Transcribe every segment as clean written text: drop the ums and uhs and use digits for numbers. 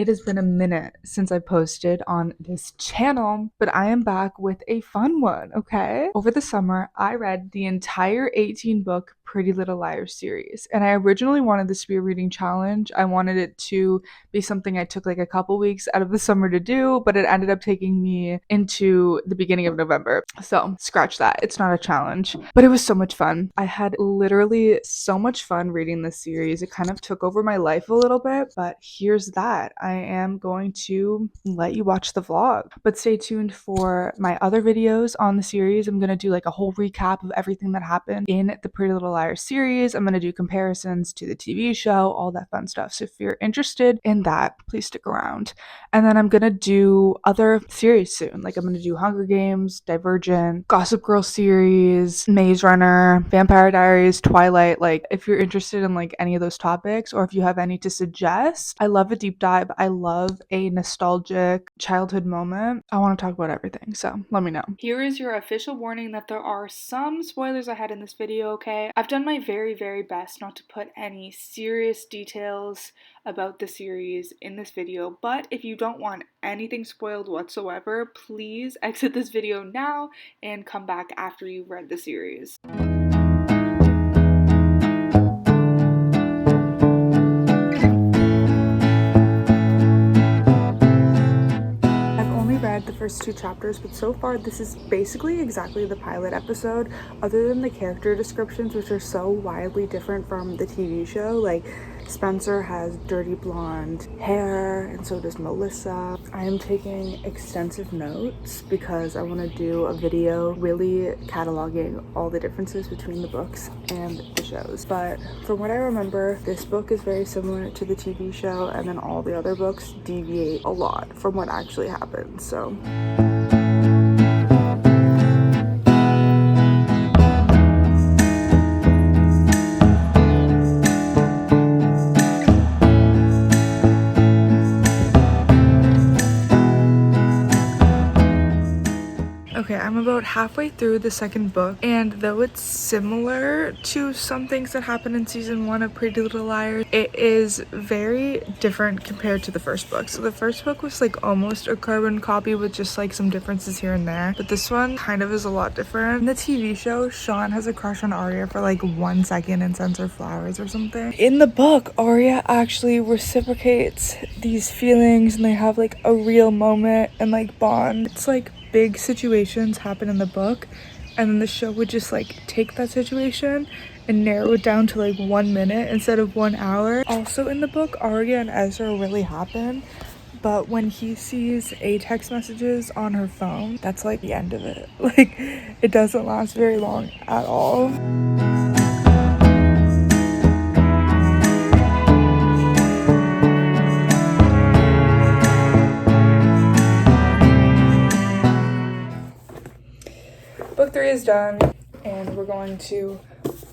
It has been a minute since I posted on this channel, but I am back with a fun one, okay? Over the summer, I read the entire 18-book Pretty Little Liars series, and I originally wanted this to be a reading challenge. I wanted it to be something I took like a couple weeks out of the summer to do, but it ended up taking me into the beginning of November. So scratch that. It's not a challenge, but it was so much fun. I had literally so much fun reading this series. It kind of took over my life a little bit, but here's that. I am going to let you watch the vlog, but stay tuned for my other videos on the series. I'm going to do like a whole recap of everything that happened in the Pretty Little Liars series. I'm going to do comparisons to the TV show, all that fun stuff. So if you're interested in that, please stick around. And then I'm going to do other series soon. Like I'm going to do Hunger Games, Divergent, Gossip Girl series, Maze Runner, Vampire Diaries, Twilight. Like if you're interested in like any of those topics, or if you have any to suggest, I love a deep dive. I love a nostalgic childhood moment. I want to talk about everything, so let me know. Here is your official warning that there are some spoilers ahead in this video, okay? I've done my very, very best not to put any serious details about the series in this video, but if you don't want anything spoiled whatsoever, please exit this video now and come back after you've read the series. The first two chapters, but so far this is basically exactly the pilot episode, other than the character descriptions, which are so wildly different from the TV show. Like Spencer has dirty blonde hair and so does Melissa. I am taking extensive notes because I want to do a video really cataloging all the differences between the books and the shows. But from what I remember, this book is very similar to the TV show, and then all the other books deviate a lot from what actually happens. So okay, I'm about halfway through the second book, and though it's similar to some things that happened in season 1 of Pretty Little Liars, it is very different compared to the first book. So the first book was like almost a carbon copy with just like some differences here and there, but this one kind of is a lot different. In the TV show, Sean has a crush on Aria for like 1 second and sends her flowers or something. In the book, Aria actually reciprocates these feelings, and they have like a real moment and like bond. It's like big situations happen in the book, and then the show would just like take that situation and narrow it down to like 1 minute instead of 1 hour. Also in the book, Aria and Ezra really happen, but when he sees a text messages on her phone, that's like the end of it. Like it doesn't last very long at all. Book 3 is done, and we're going to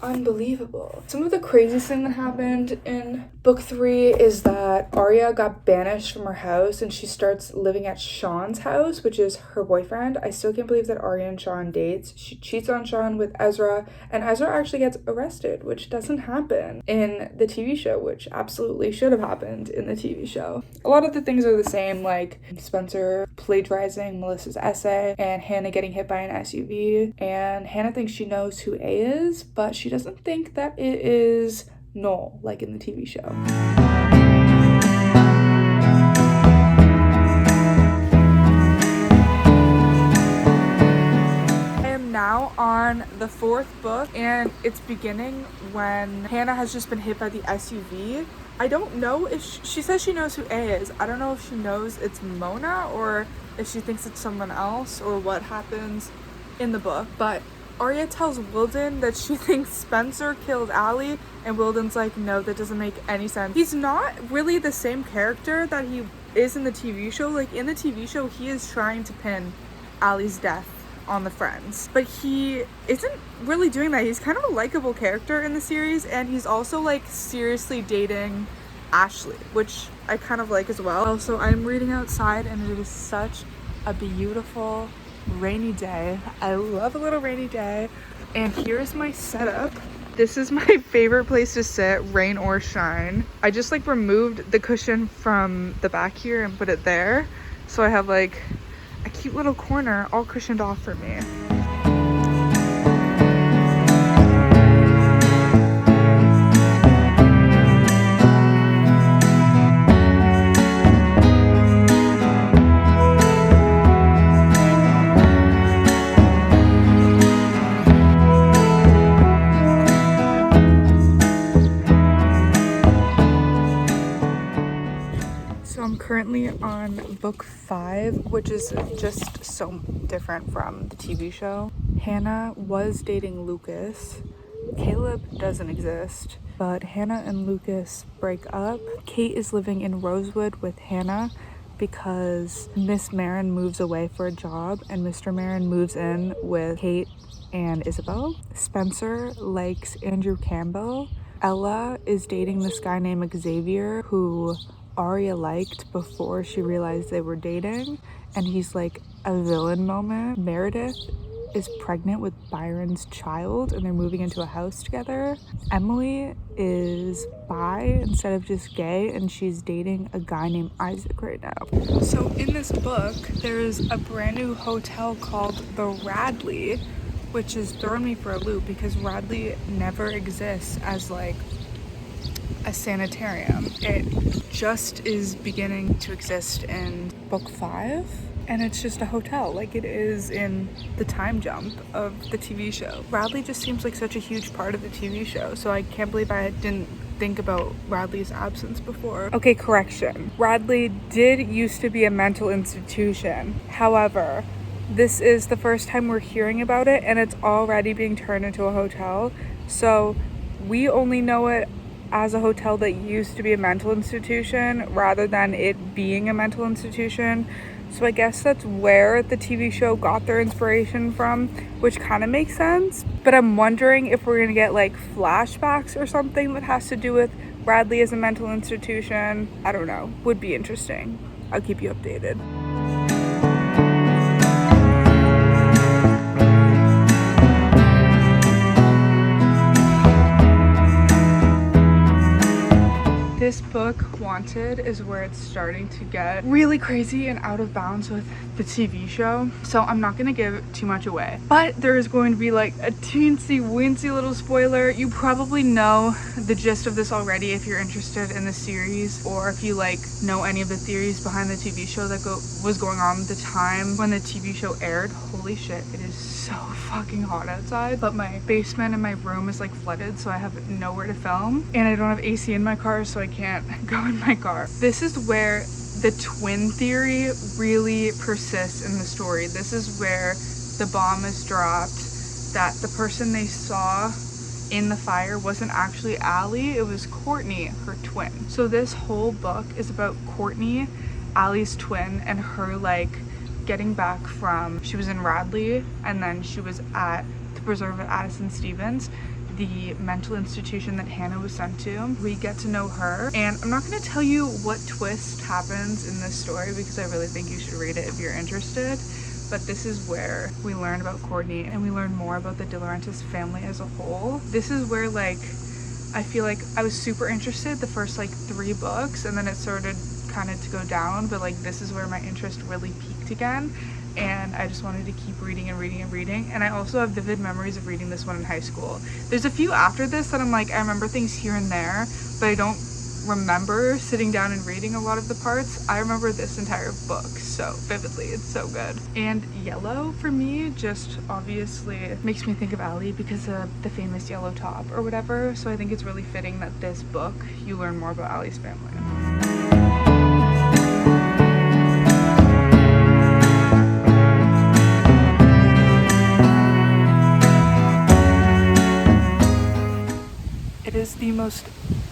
Unbelievable. Some of the craziest thing that happened in book 3 is that Aria got banished from her house and she starts living at Sean's house, which is her boyfriend. I still can't believe that Aria and Sean dates. She cheats on Sean with Ezra, and Ezra actually gets arrested, which doesn't happen in the TV show, which absolutely should have happened in the TV show. A lot of the things are the same, like Spencer plagiarizing Melissa's essay, and Hanna getting hit by an SUV, and Hanna thinks she knows who A is, but she doesn't think that it is Noel, like in the TV show. I am now on the 4th book, and it's beginning when Hanna has just been hit by the SUV. I don't know if she says she knows who A is. I don't know if she knows it's Mona or if she thinks it's someone else or what happens in the book, but Aria tells Wilden that she thinks Spencer killed Allie, and Wilden's like, no, that doesn't make any sense. He's not really the same character that he is in the TV show. Like in the TV show, he is trying to pin Allie's death on the friends, but he isn't really doing that. He's kind of a likable character in the series, and he's also like seriously dating Ashley, which I kind of like as well. Also, I'm reading outside, and it is such a beautiful rainy day. I love a little rainy day, and here's my setup. This is my favorite place to sit, rain or shine. I just like removed the cushion from the back here and put it there. So I have like a cute little corner all cushioned off for me. So I'm currently on book 5, which is just so different from the TV show. Hannah was dating Lucas. Caleb doesn't exist, but Hannah and Lucas break up. Kate is living in Rosewood with Hannah because Miss Marin moves away for a job and Mr. Marin moves in with Kate and Isabel. Spencer likes Andrew Campbell. Ella is dating this guy named Xavier who Aria liked before she realized they were dating, and he's like a villain moment. Meredith is pregnant with Byron's child and they're moving into a house together. Emily is bi instead of just gay and she's dating a guy named Isaac right now. So in this book there's a brand new hotel called the Radley, which has thrown me for a loop because Radley never exists as like a sanitarium. It just is beginning to exist in book 5 and it's just a hotel like it is in the time jump of the TV show. Radley just seems like such a huge part of the TV show, so I can't believe I didn't think about Radley's absence before. Okay, correction. Radley did used to be a mental institution. However, this is the first time we're hearing about it and it's already being turned into a hotel. So we only know it as a hotel that used to be a mental institution rather than it being a mental institution. So I guess that's where the TV show got their inspiration from, which kind of makes sense. But I'm wondering if we're gonna get like flashbacks or something that has to do with Radley as a mental institution. I don't know. Would be interesting. I'll keep you updated. This book, Wanted, is where it's starting to get really crazy and out of bounds with the TV show. So I'm not gonna give too much away, but there is going to be like a teensy weensy little spoiler. You probably know the gist of this already if you're interested in the series, or if you like know any of the theories behind the TV show that was going on at the time when the TV show aired. Holy shit, it is so fucking hot outside, but my basement and my room is like flooded, so I have nowhere to film, and I don't have AC in my car, so I can't go in my car. This is where the twin theory really persists in the story. This is where the bomb is dropped, that the person they saw in the fire wasn't actually Allie, it was Courtney, her twin. So this whole book is about Courtney, Allie's twin, and her like getting back from, she was in Radley and then she was at the preserve at Addison Stevens, the mental institution that Hannah was sent to. We get to know her, and I'm not going to tell you what twist happens in this story because I really think you should read it if you're interested, but this is where we learn about Courtney and we learn more about the Dilaurentis family as a whole. This is where like I feel like I was super interested the first like 3 books, and then it started kind of to go down, but like this is where my interest really peaked again, and I just wanted to keep reading and reading and reading. And I also have vivid memories of reading this one in high school. There's a few after this that I'm like, I remember things here and there, but I don't remember sitting down and reading a lot of the parts. I remember this entire book so vividly. It's so good. And yellow for me just obviously makes me think of Allie because of the famous yellow top or whatever, so I think it's really fitting that this book you learn more about Allie's family. It is the most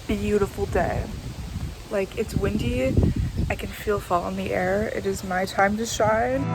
beautiful day. Like, it's windy, I can feel fall in the air. It is my time to shine.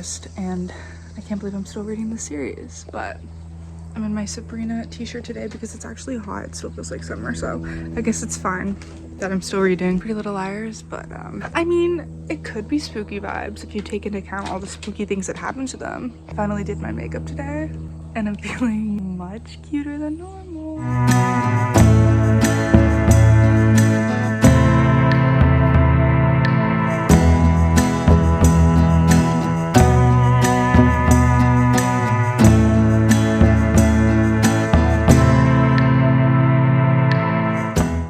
August, and I can't believe I'm still reading the series, but I'm in my Sabrina t-shirt today because it's actually hot. It still feels like summer, so I guess it's fine that I'm still reading Pretty Little Liars, but I mean, it could be spooky vibes if you take into account all the spooky things that happen to them. I finally did my makeup today, and I'm feeling much cuter than normal.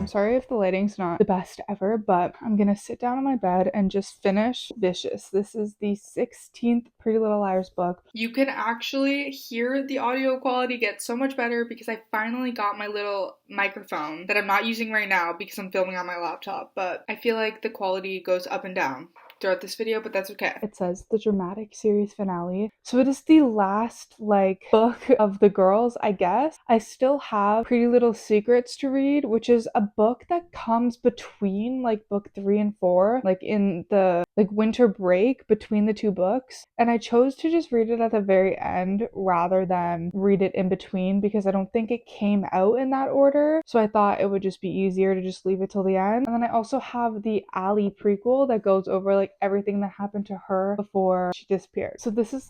Sorry if the lighting's not the best ever, but I'm gonna sit down on my bed and just finish Vicious. This is the 16th Pretty Little Liars book. You can actually hear the audio quality get so much better because I finally got my little microphone that I'm not using right now because I'm filming on my laptop, but I feel like the quality goes up and down throughout this video, but that's okay. It says the dramatic series finale. So it is the last book of the girls, I guess. I still have Pretty Little Secrets to read, which is a book that comes between book 3 and 4, in the winter break between the two books. And I chose to just read it at the very end rather than read it in between because I don't think it came out in that order. So I thought it would just be easier to just leave it till the end. And then I also have the Ali prequel that goes over everything that happened to her before she disappeared. So this is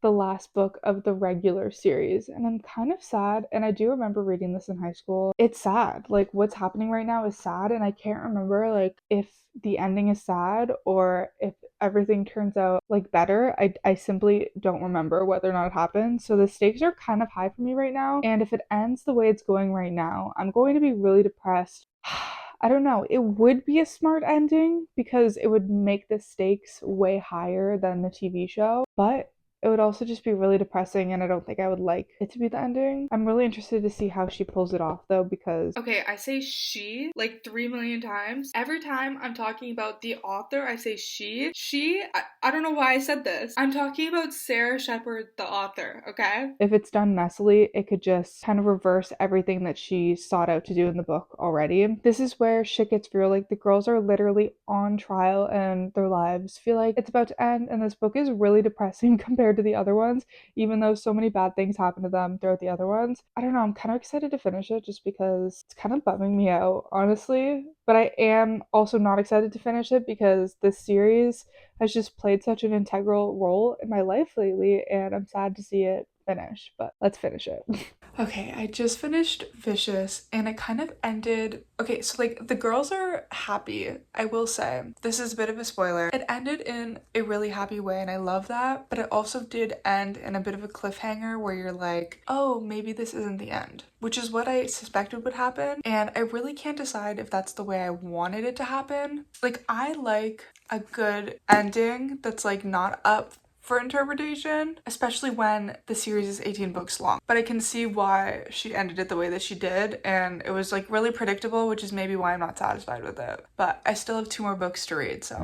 the last book of the regular series, and I'm kind of sad, and I do remember reading this in high school. It's sad. What's happening right now is sad, and I can't remember if the ending is sad or if everything turns out better. I simply don't remember whether or not it happened. So the stakes are kind of high for me right now, and if it ends the way it's going right now, I'm going to be really depressed. I don't know, it would be a smart ending because it would make the stakes way higher than the TV show, but it would also just be really depressing, and I don't think I would like it to be the ending. I'm really interested to see how she pulls it off though, because okay, I say she 3 million times. Every time I'm talking about the author, I say she. I don't know why I said this. I'm talking about Sarah Shepard, the author, okay? If it's done messily, it could just kind of reverse everything that she sought out to do in the book already. This is where shit gets real. The girls are literally on trial and their lives feel like it's about to end, and this book is really depressing compared to the other ones, even though so many bad things happen to them throughout the other ones. I don't know, I'm kind of excited to finish it just because it's kind of bumming me out, honestly. But I am also not excited to finish it because this series has just played such an integral role in my life lately, and I'm sad to see it finish, but let's finish it. Okay, I just finished Vicious, and it kind of ended... Okay, so the girls are happy, I will say. This is a bit of a spoiler. It ended in a really happy way, and I love that, but it also did end in a bit of a cliffhanger where you're like, oh, maybe this isn't the end, which is what I suspected would happen, and I really can't decide if that's the way I wanted it to happen. I like a good ending that's not up for interpretation, especially when the series is 18 books long. But I can see why she ended it the way that she did, and it was really predictable, which is maybe why I'm not satisfied with it. But I still have 2 more books to read, so.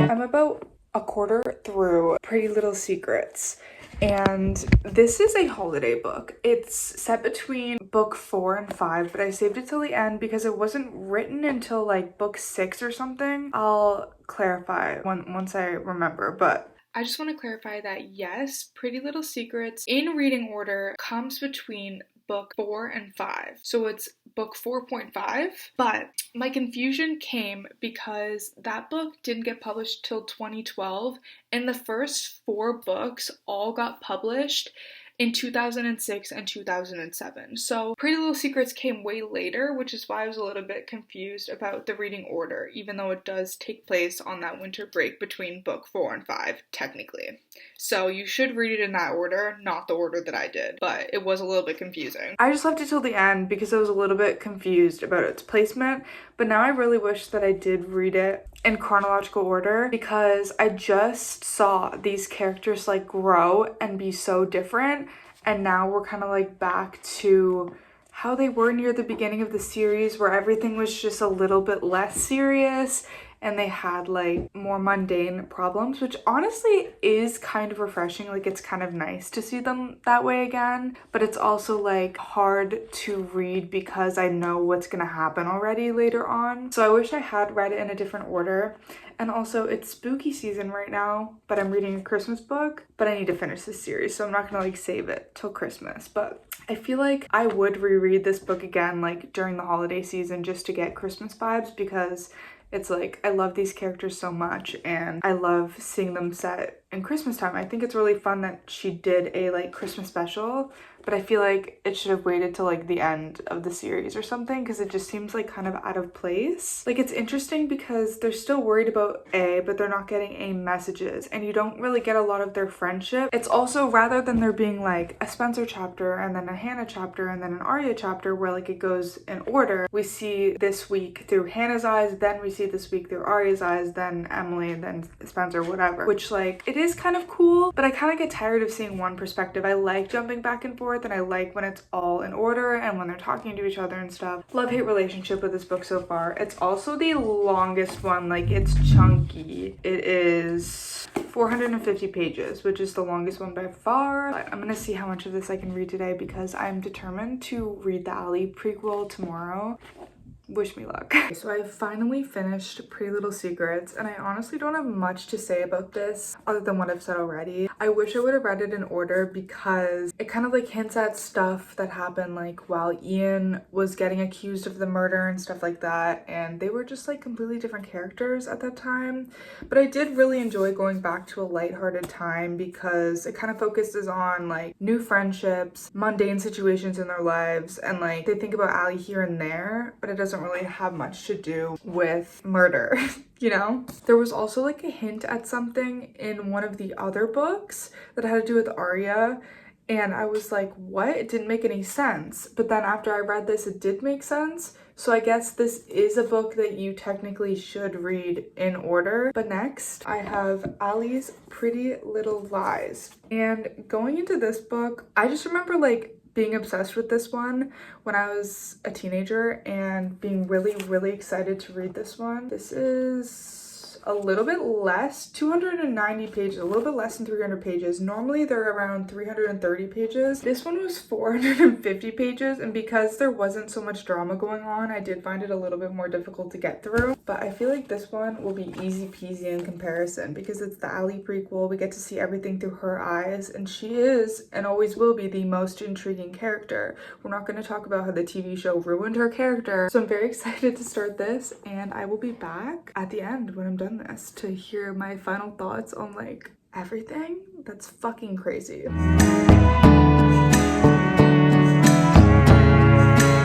I'm about a quarter through Pretty Little Secrets, and this is a holiday book. It's set between book 4 and 5, but I saved it till the end because it wasn't written until book 6 or something. I'll clarify once I remember, but I just want to clarify that yes, Pretty Little Secrets in reading order comes between book 4 and 5. So it's book 4.5, but my confusion came because that book didn't get published till 2012, and the first 4 books all got published in 2006 and 2007. So Pretty Little Secrets came way later, which is why I was a little bit confused about the reading order, even though it does take place on that winter break between book 4 and 5, technically. So you should read it in that order, not the order that I did, but it was a little bit confusing. I just left it till the end because I was a little bit confused about its placement, but now I really wish that I did read it in chronological order because I just saw these characters grow and be so different, and now we're kind of back to how they were near the beginning of the series where everything was just a little bit less serious and they had like more mundane problems, which honestly is kind of refreshing. Like it's kind of nice to see them that way again, but it's also like hard to read because I know what's gonna happen already later on. So I wish I had read it in a different order. And also it's spooky season right now, but I'm reading a Christmas book, but I need to finish this series, so I'm not gonna like save it till Christmas. But I feel like I would reread this book again like during the holiday season just to get Christmas vibes, because it's like I love these characters so much and I love seeing them set in Christmas time. I think it's really fun that she did a like Christmas special, but I feel like it should have waited till like the end of the series or something, because it just seems like kind of out of place. Like it's interesting because they're still worried about A, but they're not getting A messages, and you don't really get a lot of their friendship. It's also, rather than there being like a Spencer chapter and then a Hanna chapter and then an Aria chapter where like it goes in order, we see this week through Hannah's eyes, then we see this week through Aria's eyes, then Emily, then Spencer, whatever, which like it is kind of cool, but I kind of get tired of seeing one perspective. I like jumping back and forth, and I like when it's all in order and when they're talking to each other and stuff. Love-hate relationship with this book so far. It's also the longest one, like it's chunky. It is 450 pages, which is the longest one by far. But I'm gonna see how much of this I can read today because I'm determined to read the Ali prequel tomorrow. Wish me luck. Okay, so I finally finished Pretty Little Secrets, and I honestly don't have much to say about this other than what I've said already. I wish I would have read it in order because it kind of like hints at stuff that happened like while Ian was getting accused of the murder and stuff like that, and they were just like completely different characters at that time. But I did really enjoy going back to a lighthearted time because it kind of focuses on like new friendships, mundane situations in their lives, and like they think about Ali here and there, but it doesn't really have much to do with murder. You know, there was also like a hint at something in one of the other books that had to do with Aria, and I was like, what? It didn't make any sense. But then after I read this, it did make sense. So I guess this is a book that you technically should read in order. But next I have Ali's Pretty Little Lies, and going into this book, I just remember like being obsessed with this one when I was a teenager and being really excited to read this one. This is a little bit less, 290 pages, a little bit less than 300 pages. Normally they're around 330 pages. This one was 450 pages, and because there wasn't so much drama going on, I did find it a little bit more difficult to get through. But I feel like this one will be easy peasy in comparison because it's the Ali prequel. We get to see everything through her eyes, and she is and always will be the most intriguing character. We're not going to talk about how the TV show ruined her character. So I'm very excited to start this, and I will be back at the end when I'm done this to hear my final thoughts on like everything. That's fucking crazy.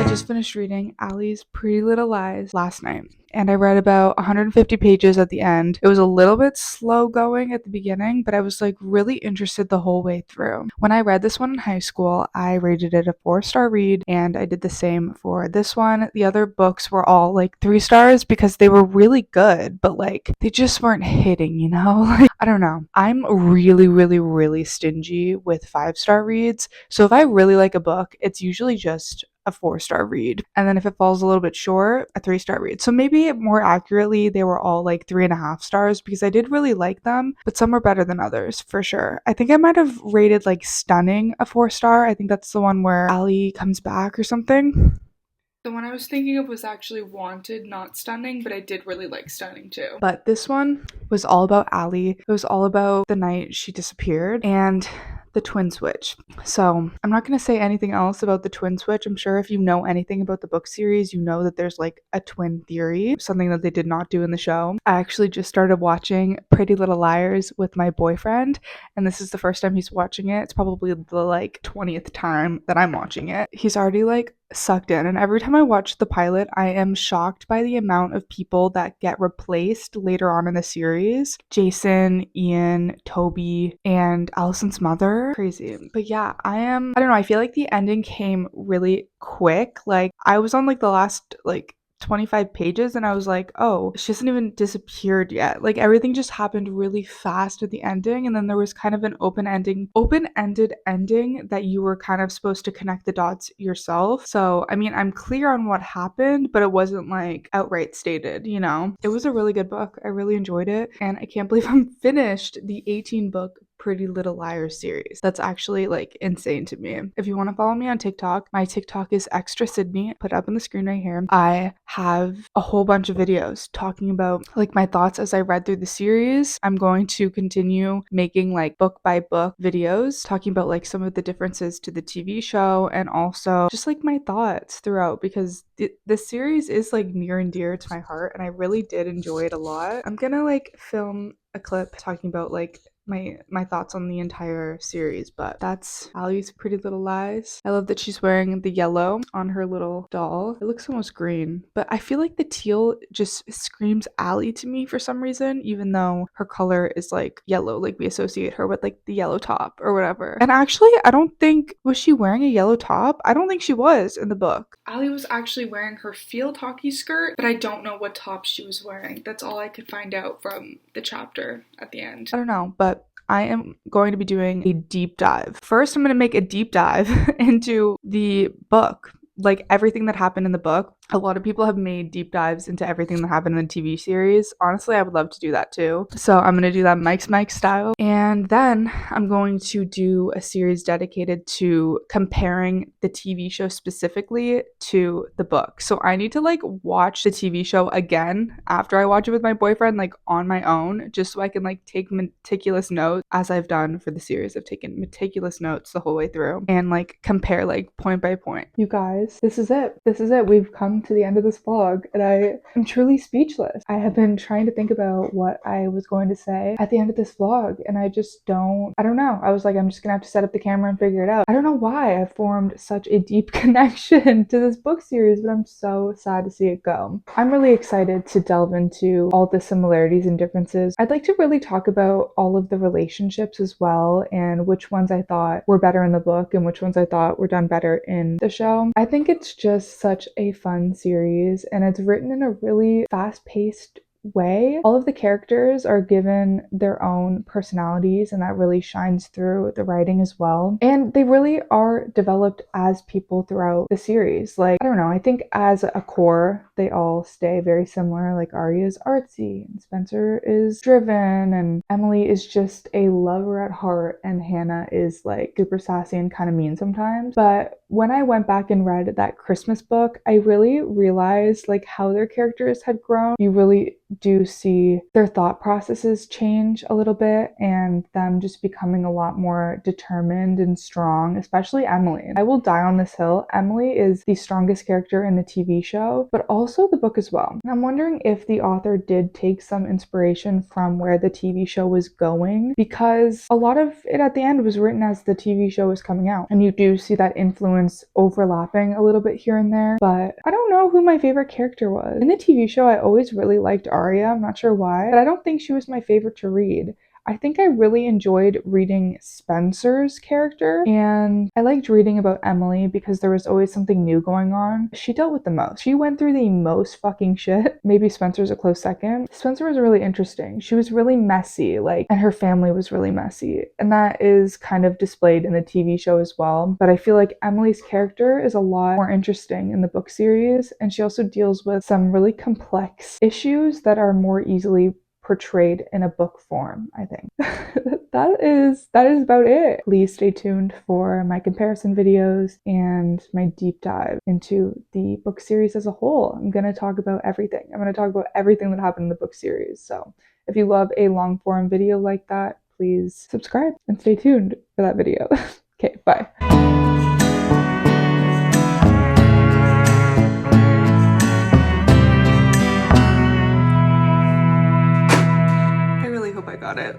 I just finished reading Ali's Pretty Little Lies last night, and I read about 150 pages at the end. It was a little bit slow going at the beginning, but I was like really interested the whole way through. When I read this one in high school, I rated it a 4-star read, and I did the same for this one. The other books were all like 3 stars because they were really good, but like they just weren't hitting, you know? Like, I don't know. I'm really stingy with 5-star reads. So if I really like a book, it's usually just a 4-star read, and then if it falls a little bit short, a 3-star read. So maybe more accurately they were all like 3.5 stars because I did really like them, but some were better than others for sure. I think I might have rated like Stunning a 4-star. I think that's the one where Ali comes back or something. The one I was thinking of was actually Wanted, not Stunning, but I did really like Stunning too. But this one was all about Ali. It was all about the night she disappeared and the twin switch. So I'm not going to say anything else about the twin switch. I'm sure if you know anything about the book series, you know that there's like a twin theory, something that they did not do in the show. I actually just started watching Pretty Little Liars with my boyfriend, and this is the first time he's watching it. It's probably the like 20th time that I'm watching it. He's already like sucked in, and every time I watch the pilot, I am shocked by the amount of people that get replaced later on in the series. Jason, Ian, Toby, and Allison's mother. Crazy. But yeah, I don't know, I feel like the ending came really quick. Like I was on like the last like 25 pages, and I was like, oh, she hasn't even disappeared yet. Like, everything just happened really fast at the ending, and then there was kind of an open-ended ending that you were kind of supposed to connect the dots yourself. So, I mean, I'm clear on what happened, but it wasn't like outright stated, you know? It was a really good book. I really enjoyed it, and I can't believe I'm finished the 18-book Pretty Little Liars series. That's actually like insane to me. If you want to follow me on TikTok, my TikTok is extra Sydney. Put it up on the screen right here. I have a whole bunch of videos talking about like my thoughts as I read through the series. I'm going to continue making like book by book videos talking about like some of the differences to the TV show, and also just like my thoughts throughout, because this series is like near and dear to my heart, and I really did enjoy it a lot. I'm gonna like film a clip talking about like my thoughts on the entire series, but that's Allie's Pretty Little Lies. I love that she's wearing the yellow on her little doll. It looks almost green, but I feel like the teal just screams Allie to me for some reason, even though her color is like yellow, like we associate her with like the yellow top or whatever. And actually, I don't think, was she wearing a yellow top? I don't think she was in the book. Allie was actually wearing her field hockey skirt, but I don't know what top she was wearing. That's all I could find out from the chapter at the end. I don't know, but I am going to be doing a deep dive. First, I'm going to make a deep dive into the book, like everything that happened in the book. A lot of people have made deep dives into everything that happened in the TV series. Honestly, I would love to do that too. So I'm going to do that Mike's Mike style. And then I'm going to do a series dedicated to comparing the TV show specifically to the book. So I need to like watch the TV show again after I watch it with my boyfriend, like on my own, just so I can like take meticulous notes, as I've done for the series. I've taken meticulous notes the whole way through and like compare like point by point. You guys, this is it. This is it. We've come to the end of this vlog, and I am truly speechless. I have been trying to think about what I was going to say at the end of this vlog, and I don't know. I was like, I'm just gonna have to set up the camera and figure it out. I don't know why I formed such a deep connection to this book series, but I'm so sad to see it go. I'm really excited to delve into all the similarities and differences. I'd like to really talk about all of the relationships as well, and which ones I thought were better in the book and which ones I thought were done better in the show. I think it's just such a fun series, and it's written in a really fast-paced way. All of the characters are given their own personalities, and that really shines through the writing as well. And they really are developed as people throughout the series. Like, I don't know, I think as a core, they all stay very similar. Like, Aria's artsy, and Spencer is driven, and Emily is just a lover at heart, and Hanna is like super sassy and kind of mean sometimes. But when I went back and read that Christmas book, I really realized like how their characters had grown. You really do see their thought processes change a little bit, and them just becoming a lot more determined and strong, especially Emily. I will die on this hill. Emily is the strongest character in the TV show, but also the book as well. And I'm wondering if the author did take some inspiration from where the TV show was going, because a lot of it at the end was written as the TV show was coming out, and you do see that influence overlapping a little bit here and there. But I don't know who my favorite character was. In the TV show, I always really liked Aria. I'm not sure why, but I don't think she was my favorite to read. I think I really enjoyed reading Spencer's character, and I liked reading about Emily because there was always something new going on. She dealt with the most. She went through the most fucking shit. Maybe Spencer's a close second. Spencer was really interesting. She was really messy, like, and her family was really messy. And that is kind of displayed in the TV show as well. But I feel like Emily's character is a lot more interesting in the book series, and she also deals with some really complex issues that are more easily portrayed in a book form, I think. that is about it. Please stay tuned for my comparison videos and my deep dive into the book series as a whole. I'm going to talk about everything. I'm going to talk about everything that happened in the book series. So if you love a long form video like that, please subscribe and stay tuned for that video. Okay, bye. I really hope I got it.